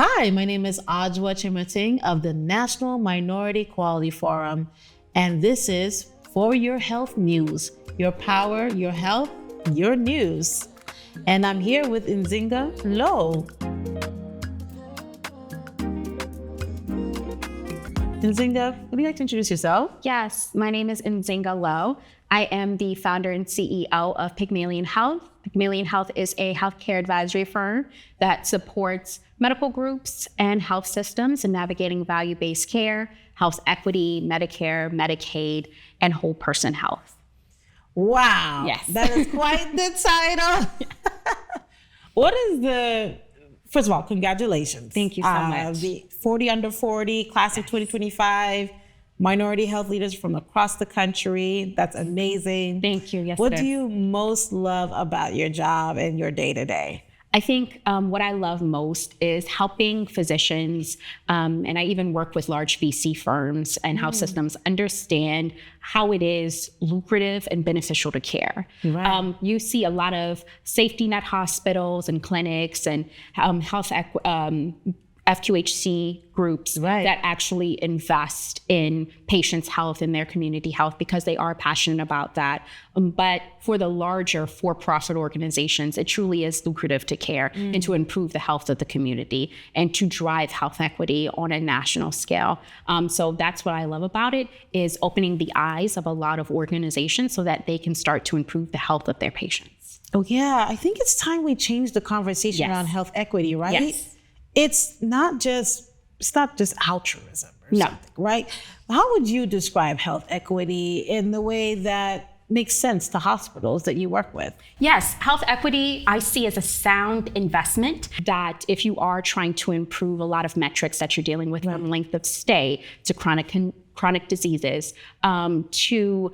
Hi, my name is Ajwa Chimating of the National Minority Quality Forum, and this is For Your Health News, your power, your health, your news. And I'm here with Nzinga Lowe. Nzinga, would you like to introduce yourself? Yes, my name is Nzinga Lowe. I am the founder and CEO of Pygmalion Health. Pygmalion Health is a healthcare advisory firm that supports medical groups and health systems in navigating value-based care, health equity, Medicare, Medicaid, and whole person health. Wow. Yes. That is quite the title. What is first of all, congratulations. Thank you so much. The 40 under 40 class of 2025, minority health leaders from across the country. That's amazing. Thank you. Yes, what do you most love about your job and your day-to-day? I think what I love most is helping physicians, and I even work with large VC firms and health systems understand how it is lucrative and beneficial to care. Right. You see a lot of safety net hospitals and clinics and FQHC groups that actually invest in patients' health and their community health because they are passionate about that. But for the larger for-profit organizations, it truly is lucrative to care and to improve the health of the community and to drive health equity on a national scale. So that's what I love about it, is opening the eyes of a lot of organizations so that they can start to improve the health of their patients. Oh yeah, I think it's time we change the conversation around health equity, right? Yes. It's not just altruism or something, right? How would you describe health equity in the way that makes sense to hospitals that you work with? Yes, health equity I see as a sound investment that if you are trying to improve a lot of metrics that you're dealing with, from length of stay to chronic diseases, to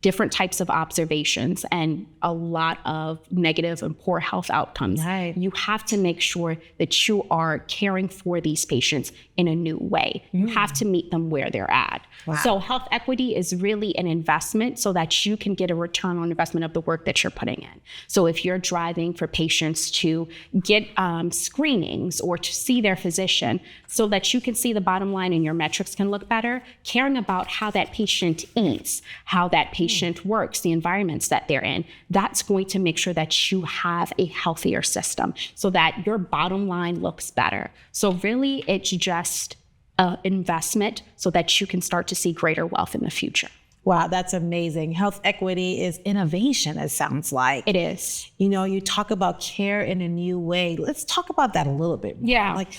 different types of observations and a lot of negative and poor health outcomes. Right. You have to make sure that you are caring for these patients in a new way. You have to meet them where they're at. Wow. So health equity is really an investment so that you can get a return on investment of the work that you're putting in. So if you're driving for patients to get screenings or to see their physician so that you can see the bottom line and your metrics can look better, caring about how that patient eats, how that patient works, the environments that they're in, that's going to make sure that you have a healthier system so that your bottom line looks better. So really, it's just an investment so that you can start to see greater wealth in the future. Wow, that's amazing. Health equity is innovation, it sounds like. It is. You know, you talk about care in a new way. Let's talk about that a little bit more. Yeah. Like,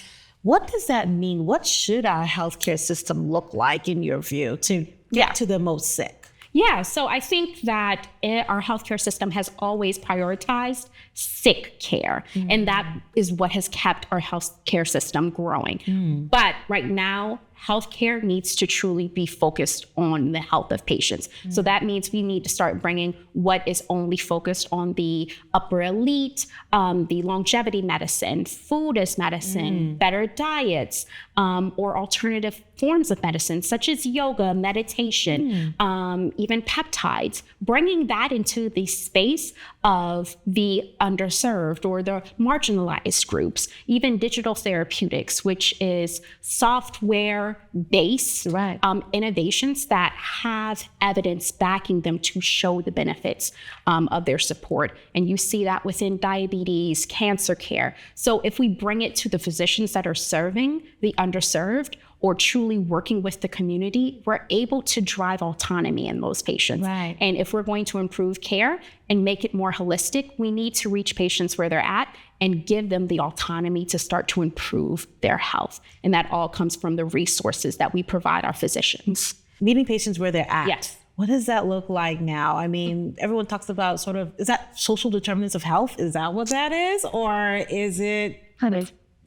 what does that mean? What should our healthcare system look like in your view to get to the most sick? Yeah, so I think that our healthcare system has always prioritized sick care, and that is what has kept our healthcare system growing. But right now, healthcare needs to truly be focused on the health of patients. So that means we need to start bringing what is only focused on the upper elite, the longevity medicine, food as medicine, better diets, or alternative forms of medicine, such as yoga, meditation, even peptides, bringing that into the space of the underserved or the marginalized groups, even digital therapeutics, which is software-based innovations that have evidence backing them to show the benefits of their support. And you see that within diabetes, cancer care. So if we bring it to the physicians that are serving the underserved or truly working with the community, we're able to drive autonomy in those patients. Right. And if we're going to improve care and make it more holistic, we need to reach patients where they're at and give them the autonomy to start to improve their health. And that all comes from the resources that we provide our physicians. Meeting patients where they're at. Yes. What does that look like now? I mean, everyone talks about is that social determinants of health? Is that what that is? Or is it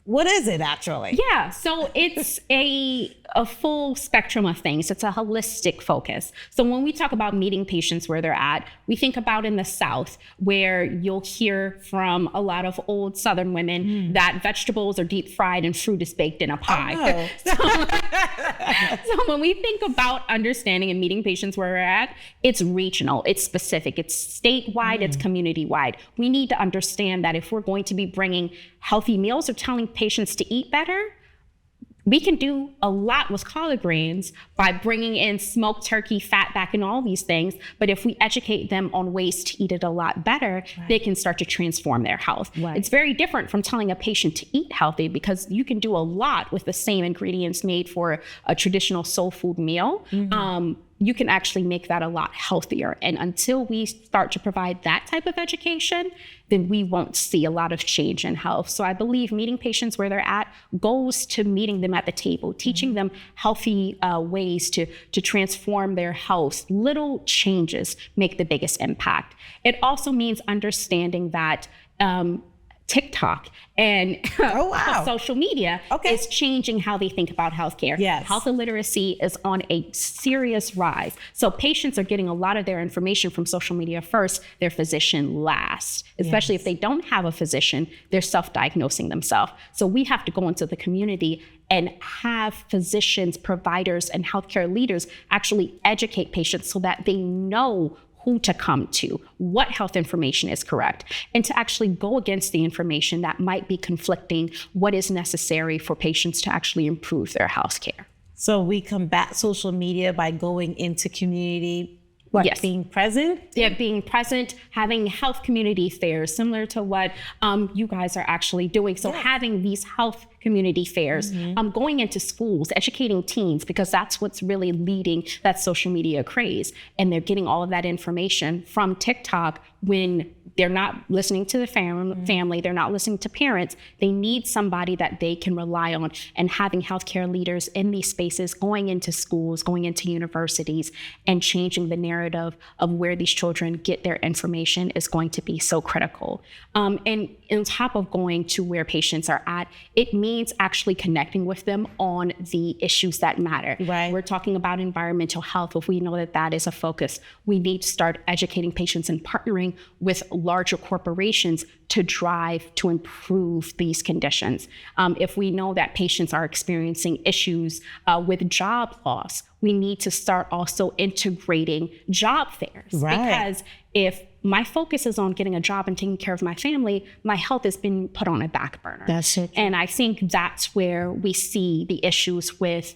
What is it actually? Yeah, so it's a full spectrum of things. It's a holistic focus. So when we talk about meeting patients where they're at, we think about in the South, where you'll hear from a lot of old Southern women that vegetables are deep fried and fruit is baked in a pie. So when we think about understanding and meeting patients where we're at, it's regional, it's specific, it's statewide, it's community-wide. We need to understand that if we're going to be bringing healthy meals or telling patients to eat better, we can do a lot with collard greens by bringing in smoked turkey, fat back, and all these things. But if we educate them on ways to eat it a lot better, they can start to transform their health. It's very different from telling a patient to eat healthy, because you can do a lot with the same ingredients made for a traditional soul food meal. You can actually make that a lot healthier. And until we start to provide that type of education, then we won't see a lot of change in health. So I believe meeting patients where they're at goes to meeting them at the table, teaching them healthy ways to transform their health. Little changes make the biggest impact. It also means understanding that TikTok and social media is changing how they think about healthcare. Health illiteracy is on a serious rise. So patients are getting a lot of their information from social media first, their physician last. Especially if they don't have a physician, they're self-diagnosing themselves. So we have to go into the community and have physicians, providers, and healthcare leaders actually educate patients so that they know who to come to, what health information is correct, and to actually go against the information that might be conflicting what is necessary for patients to actually improve their health care. So we combat social media by going into community, being present? Being present, having health community fairs, similar to what you guys are actually doing. So having these health community fairs, going into schools, educating teens, because that's what's really leading that social media craze. And they're getting all of that information from TikTok when they're not listening to the family, they're not listening to parents. They need somebody that they can rely on, and having healthcare leaders in these spaces, going into schools, going into universities, and changing the narrative of where these children get their information is going to be so critical. And on top of going to where patients are at, it means actually connecting with them on the issues that matter. We're talking about environmental health. If we know that that is a focus, we need to start educating patients and partnering with larger corporations to drive to improve these conditions. If we know that patients are experiencing issues with job loss, we need to start also integrating job fairs. Because if my focus is on getting a job and taking care of my family, my health has been put on a back burner. That's it. And I think that's where we see the issues with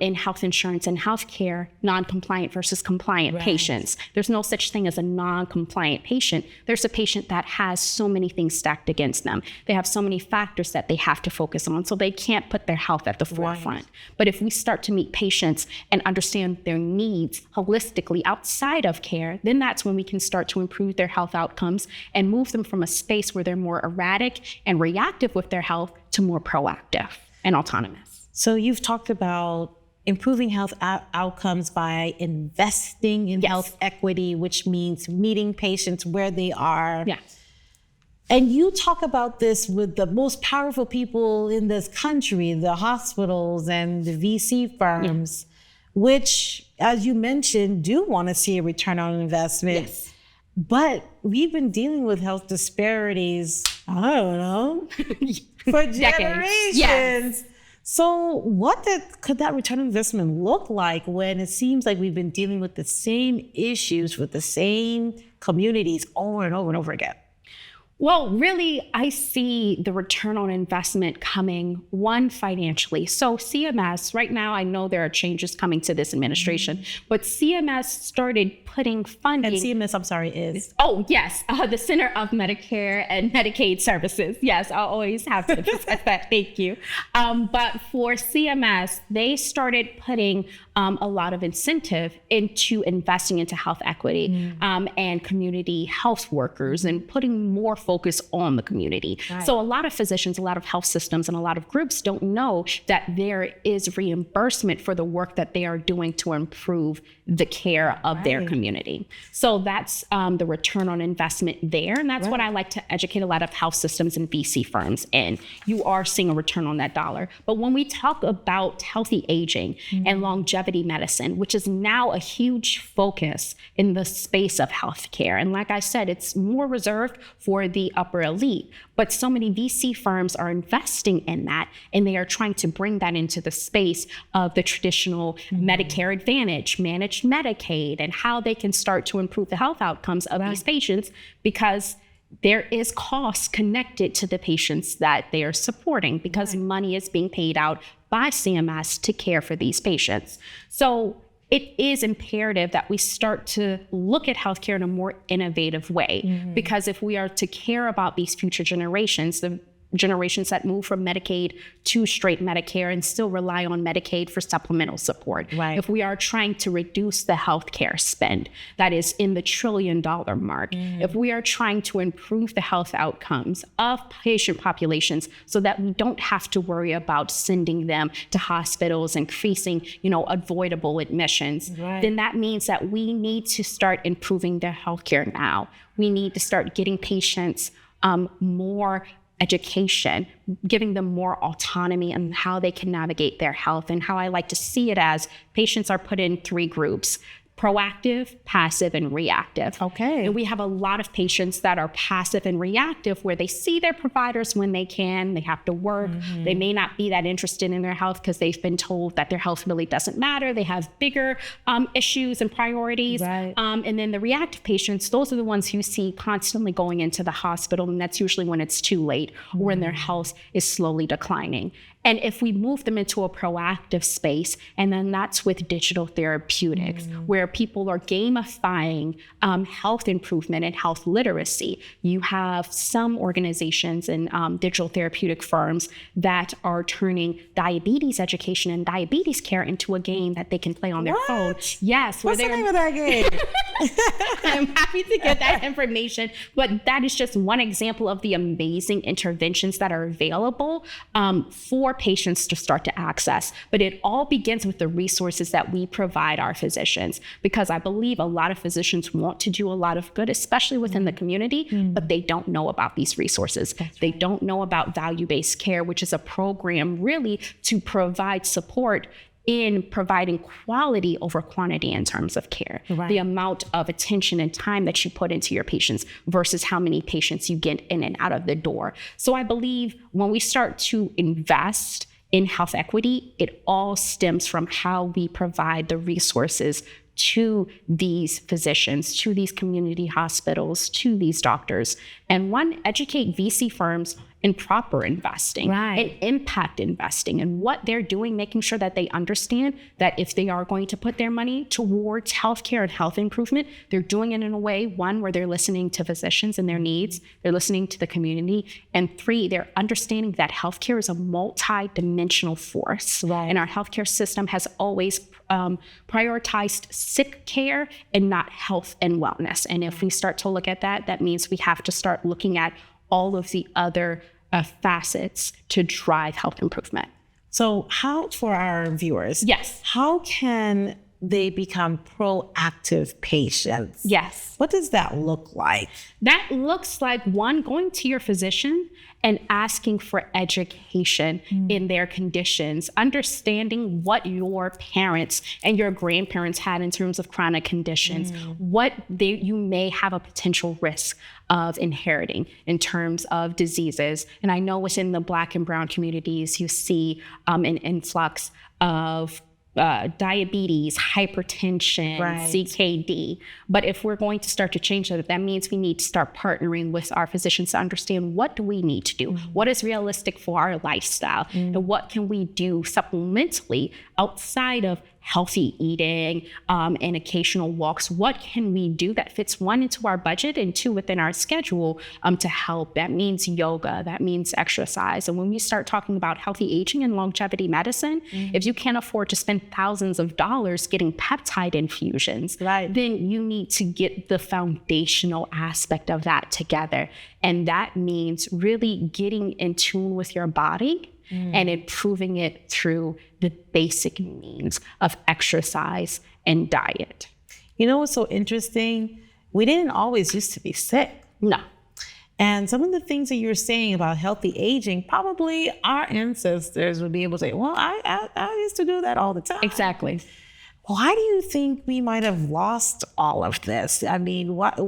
in health insurance and healthcare, non-compliant versus compliant patients. There's no such thing as a non-compliant patient. There's a patient that has so many things stacked against them. They have so many factors that they have to focus on, so they can't put their health at the forefront. But if we start to meet patients and understand their needs holistically outside of care, then that's when we can start to improve their health outcomes and move them from a space where they're more erratic and reactive with their health to more proactive and autonomous. So you've talked about improving health outcomes by investing in health equity, which means meeting patients where they are. And you talk about this with the most powerful people in this country, the hospitals and the VC firms, which, as you mentioned, do want to see a return on investment. But we've been dealing with health disparities, I don't know, for generations. So could that return on investment look like when it seems like we've been dealing with the same issues with the same communities over and over and over again? Well, really, I see the return on investment coming, one, financially. So CMS, right now, I know there are changes coming to this administration, but CMS started putting funding. And CMS, I'm sorry, is? Oh, yes, the Center of Medicare and Medicaid Services. Yes, I'll always have to emphasize that. Thank you. But for CMS, they started putting a lot of incentive into investing into health equity and community health workers and putting more focus on the community. So a lot of physicians, a lot of health systems, and a lot of groups don't know that there is reimbursement for the work that they are doing to improve the care of their community. So that's the return on investment there. And that's what I like to educate a lot of health systems and VC firms in. You are seeing a return on that dollar. But when we talk about healthy aging and longevity medicine, which is now a huge focus in the space of healthcare. And like I said, it's more reserved for the upper elite, but so many VC firms are investing in that, and they are trying to bring that into the space of the traditional Medicare Advantage, managed Medicaid, and how they can start to improve the health outcomes of these patients, because there is cost connected to the patients that they are supporting because money is being paid out by CMS to care for these patients. So it is imperative that we start to look at healthcare in a more innovative way, because if we are to care about these future generations, the generations that move from Medicaid to straight Medicare and still rely on Medicaid for supplemental support. Right. If we are trying to reduce the healthcare spend that is in the $1 trillion mark, if we are trying to improve the health outcomes of patient populations so that we don't have to worry about sending them to hospitals, increasing, avoidable admissions, then that means that we need to start improving their healthcare now. We need to start getting patients more education, giving them more autonomy on how they can navigate their health. And how I like to see it as patients are put in 3 groups: proactive, passive, and reactive. Okay. And we have a lot of patients that are passive and reactive, where they see their providers when they can, they have to work. They may not be that interested in their health because they've been told that their health really doesn't matter. They have bigger issues and priorities. Right. And then the reactive patients, those are the ones who see constantly going into the hospital, and that's usually when it's too late or when their health is slowly declining. And if we move them into a proactive space, and then that's with digital therapeutics, where people are gamifying health improvement and health literacy. You have some organizations and digital therapeutic firms that are turning diabetes education and diabetes care into a game that they can play on their phone. Yes. What's the name of that game? I'm happy to get that information, but that is just one example of the amazing interventions that are available for patients to start to access. But it all begins with the resources that we provide our physicians, because I believe a lot of physicians want to do a lot of good, especially within the community, but they don't know about these resources. They don't know about value-based care, which is a program really to provide support in providing quality over quantity in terms of care. Right. The amount of attention and time that you put into your patients versus how many patients you get in and out of the door. So I believe when we start to invest in health equity, it all stems from how we provide the resources to these physicians, to these community hospitals, to these doctors. And one, educate VC firms in proper investing and impact investing, and what they're doing, making sure that they understand that if they are going to put their money towards healthcare and health improvement, they're doing it in a way, 1, where they're listening to physicians and their needs, they're listening to the community, and 3, they're understanding that healthcare is a multi-dimensional force. And our healthcare system has always prioritized sick care and not health and wellness. And if we start to look at that, that means we have to start looking at all of the other facets to drive health improvement. So how, for our viewers, how can they become proactive patients? What does that look like? That looks like, 1, going to your physician and asking for education in their conditions, understanding what your parents and your grandparents had in terms of chronic conditions, what you may have a potential risk of inheriting in terms of diseases. And I know within the Black and Brown communities, you see an influx of diabetes, hypertension, CKD. But if we're going to start to change that, that means we need to start partnering with our physicians to understand, what do we need to do? What is realistic for our lifestyle? And what can we do supplementally outside of healthy eating and occasional walks? What can we do that fits, 1, into our budget, and 2, within our schedule to help? That means yoga, that means exercise. And when we start talking about healthy aging and longevity medicine, if you can't afford to spend thousands of dollars getting peptide infusions, then you need to get the foundational aspect of that together. And that means really getting in tune with your body and improving it through the basic means of exercise and diet. You know what's so interesting? We didn't always used to be sick. No. And some of the things that you're saying about healthy aging, probably our ancestors would be able to say, well, I used to do that all the time. Exactly. Why do you think we might have lost all of this? I mean, what,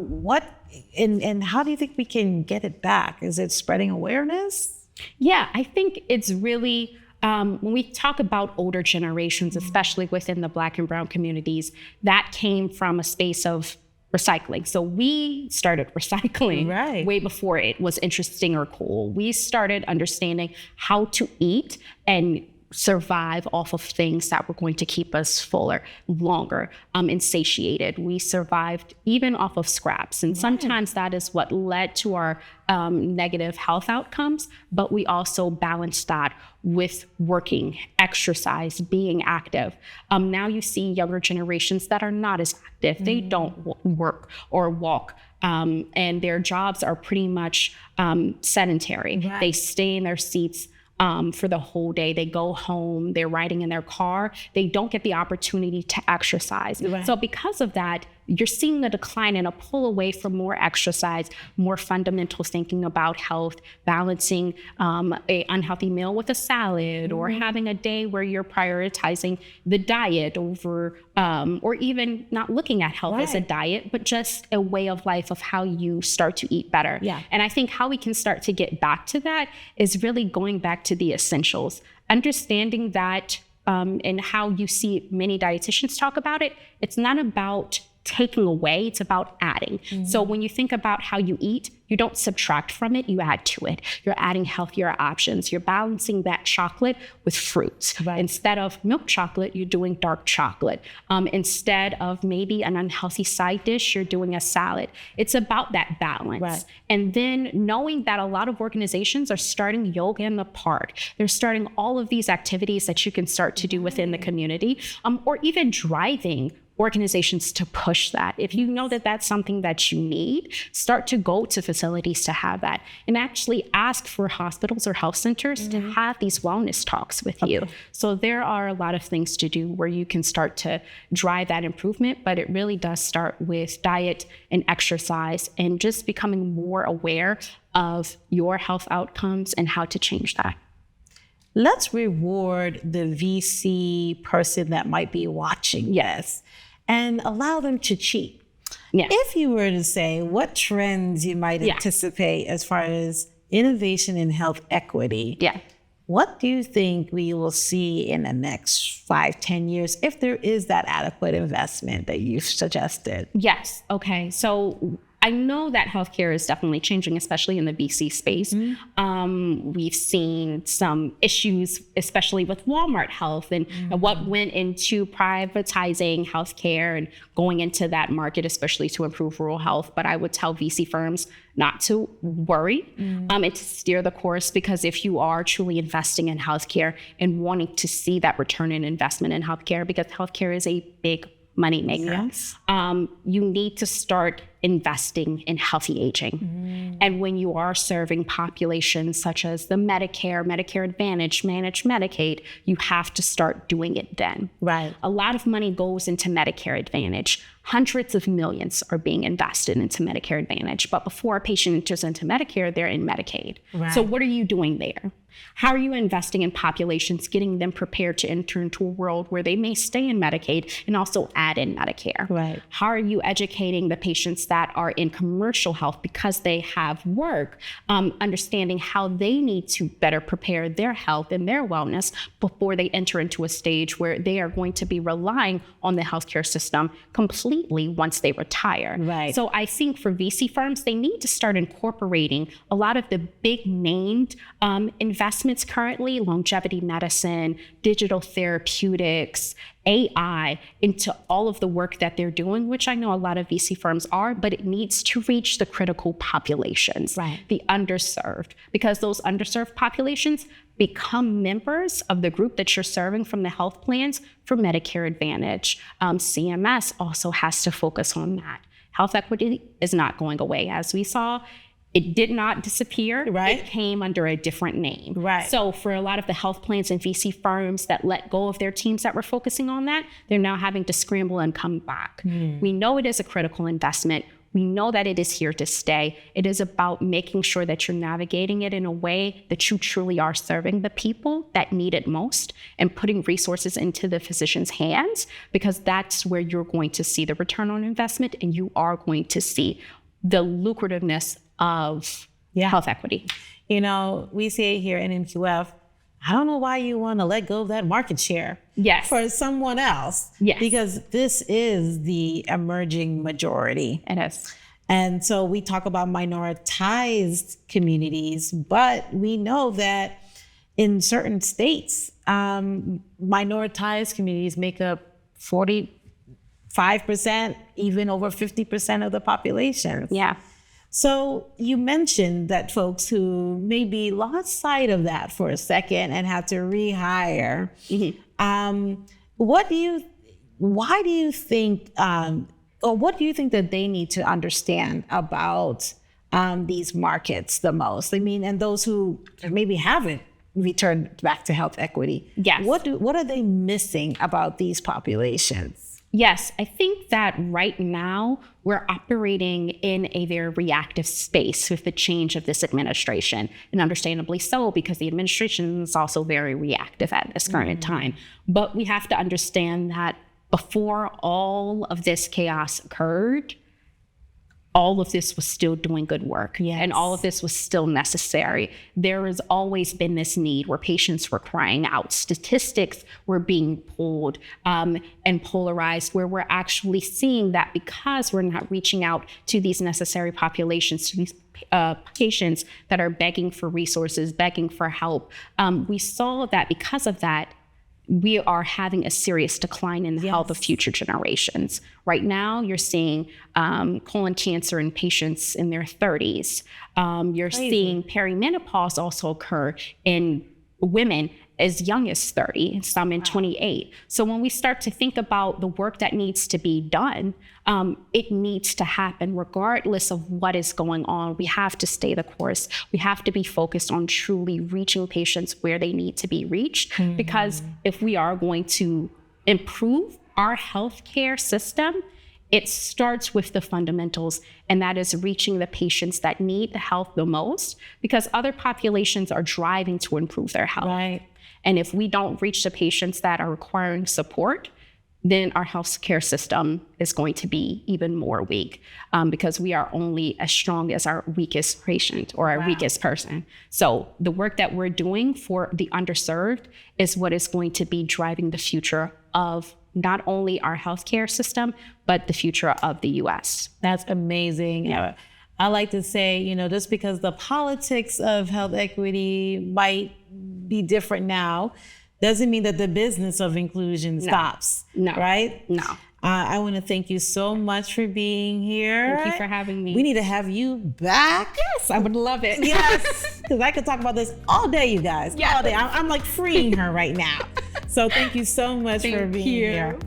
and how do you think we can get it back? Is it spreading awareness? Yeah, I think it's really, when we talk about older generations, especially within the Black and Brown communities, that came from a space of recycling. So we started recycling way before it was interesting or cool. We started understanding how to eat and survive off of things that were going to keep us fuller, longer, and satiated. We survived even off of scraps. And sometimes that is what led to our negative health outcomes, but we also balanced that with working, exercise, being active. Now you see younger generations that are not as active. They don't work or walk. And their jobs are pretty much sedentary. They stay in their seats for the whole day. They go home, they're riding in their car. They don't get the opportunity to exercise. So because of that, you're seeing a decline and a pull away from more exercise, more fundamental thinking about health, balancing a unhealthy meal with a salad, or having a day where you're prioritizing the diet over, or even not looking at health as a diet, but just a way of life of how you start to eat better. And I think how we can start to get back to that is really going back to the essentials, understanding that, and how you see many dietitians talk about it. It's not about taking away, it's about adding. So when you think about how you eat, you don't subtract from it, you add to it. You're adding healthier options. You're balancing that chocolate with fruits. Instead of milk chocolate, you're doing dark chocolate. Instead of maybe an unhealthy side dish, you're doing a salad. It's about that balance. And then knowing that a lot of organizations are starting yoga in the park. They're starting all of these activities that you can start to do within the community, or even driving organizations to push that. If you know that that's something that you need, start to go to facilities to have that, and actually ask for hospitals or health centers to have these wellness talks with you. So there are a lot of things to do where you can start to drive that improvement, but it really does start with diet and exercise and just becoming more aware of your health outcomes and how to change that. Let's reward the VC person that might be watching this and allow them to cheat. If you were to say what trends you might anticipate as far as innovation in health equity, what do you think we will see in the next 5-10 years if there is that adequate investment that you've suggested? Yes. Okay. So I know that healthcare is definitely changing, especially in the VC space. We've seen some issues, especially with Walmart Health and what went into privatizing healthcare and going into that market, especially to improve rural health. But I would tell VC firms not to worry and to steer the course, because if you are truly investing in healthcare and wanting to see that return in investment in healthcare, because healthcare is a big moneymaker, you need to start investing in healthy aging. And when you are serving populations such as the Medicare Advantage, managed Medicaid, you have to start doing it then. A lot of money goes into Medicare Advantage. Hundreds of millions are being invested into Medicare Advantage. But before a patient enters into Medicare, they're in Medicaid. So what are you doing there? How are you investing in populations, getting them prepared to enter into a world where they may stay in Medicaid and also add in Medicare? How are you educating the patients that are in commercial health because they have work, understanding how they need to better prepare their health and their wellness before they enter into a stage where they are going to be relying on the healthcare system completely once they retire? So I think for VC firms, they need to start incorporating a lot of the big named investments currently, longevity medicine, digital therapeutics, AI, into all of the work that they're doing, which I know a lot of VC firms are, but it needs to reach the critical populations, the underserved, because those underserved populations become members of the group that you're serving from the health plans for Medicare Advantage. CMS also has to focus on that. Health equity is not going away, as we saw. It did not disappear. It came under a different name. So for a lot of the health plans and VC firms that let go of their teams that were focusing on that, they're now having to scramble and come back. We know it is a critical investment. We know that it is here to stay. It is about making sure that you're navigating it in a way that you truly are serving the people that need it most and putting resources into the physician's hands, because that's where you're going to see the return on investment and you are going to see the lucrativeness of health equity. You know, we say here in MQF, I don't know why you want to let go of that market share for someone else. Yes. Because this is the emerging majority. It is. And so we talk about minoritized communities, but we know that in certain states, minoritized communities make up 45%, even over 50% of the population. Yeah. So you mentioned that folks who maybe lost sight of that for a second and had to rehire. Mm-hmm. Why do you think that they need to understand about these markets the most? I mean, and those who maybe haven't returned back to health equity. Yes. What are they missing about these populations? Yes, I think that right now we're operating in a very reactive space with the change of this administration, and understandably so, because the administration is also very reactive at this current time. But we have to understand that before all of this chaos occurred, all of this was still doing good work. Yes. And all of this was still necessary. There has always been this need where patients were crying out. Statistics were being pulled and polarized, where we're actually seeing that because we're not reaching out to these necessary populations, to these patients that are begging for resources, begging for help. We saw that because of that, we are having a serious decline in the health of future generations. Right now, you're seeing colon cancer in patients in their 30s. You're seeing perimenopause also occur in women as young as 30, and some in 28. So when we start to think about the work that needs to be done, it needs to happen regardless of what is going on. We have to stay the course. We have to be focused on truly reaching patients where they need to be reached. Mm-hmm. Because if we are going to improve our healthcare system, it starts with the fundamentals, and that is reaching the patients that need the help the most, because other populations are driving to improve their health. Right. And if we don't reach the patients that are requiring support, then our healthcare system is going to be even more weak, because we are only as strong as our weakest patient or our weakest person. So the work that we're doing for the underserved is what is going to be driving the future of not only our healthcare system, but the future of the U.S. That's amazing. Yeah. I like to say, just because the politics of health equity might be different now, doesn't mean that the business of inclusion stops. No. Right? No. I want to thank you so much for being here. Thank you for having me. We need to have you back. Yes, I would love it. Yes, because I could talk about this all day, you guys. All day. I'm like freeing her right now. So thank you so much for being here.